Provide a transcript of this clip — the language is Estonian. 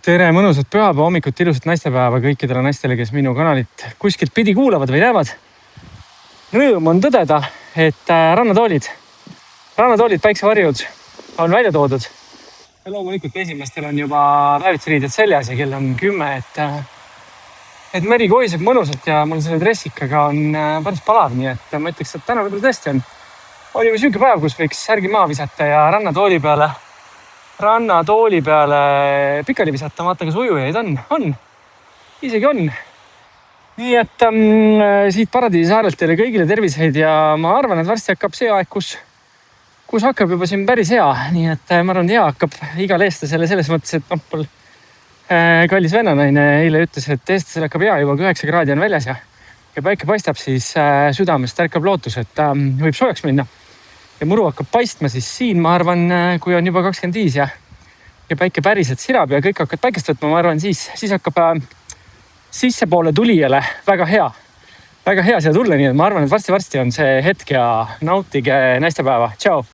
tere, mõnusat pühapäeva hommikut, ilusat naistepäeva kõikidele naistele, kes minu kanalit kuskilt pidi kuulavad või näevad. Rõõm on tõdeda, et rannatoolid päiksevarjud on välja toodud. Ja loomulikult esimestel on juba päevitseriided seljas ja kell on 10, et meri kohiseb mõnusalt ja mul selle dressikaga on päris palav, nii et ma ütleks, et täna võib-olla tõesti on juba süüke päev, kus võiks särgi maha visata ja rannatooli peale pikali visata, vaata kas ujujaid on, isegi on. Nii et siit Paradiisi saarelt teile kõigile terviseid ja ma arvan, et varsti hakkab see aeg, kus hakkab juba siin päris hea. Nii et ma arvan, hea hakkab igal eestlasele selles mõttes, et mul kallis vennanaine eile ütles, et eestlasel hakkab hea juba, kui 9 kraadi on väljas ja päike paistab, siis südamest ärkab lootus, et võib soojaks minna. Ja muru hakkab paistma siis siin, ma arvan, kui on juba 25 ja päike päriselt sirab ja kõik hakkavad päikest võtma, ma arvan, siis hakkab sissepoole tulijale väga hea siia tulla, nii et ma arvan, et varsti on see hetk ja nautige naistepäeva. Tšau!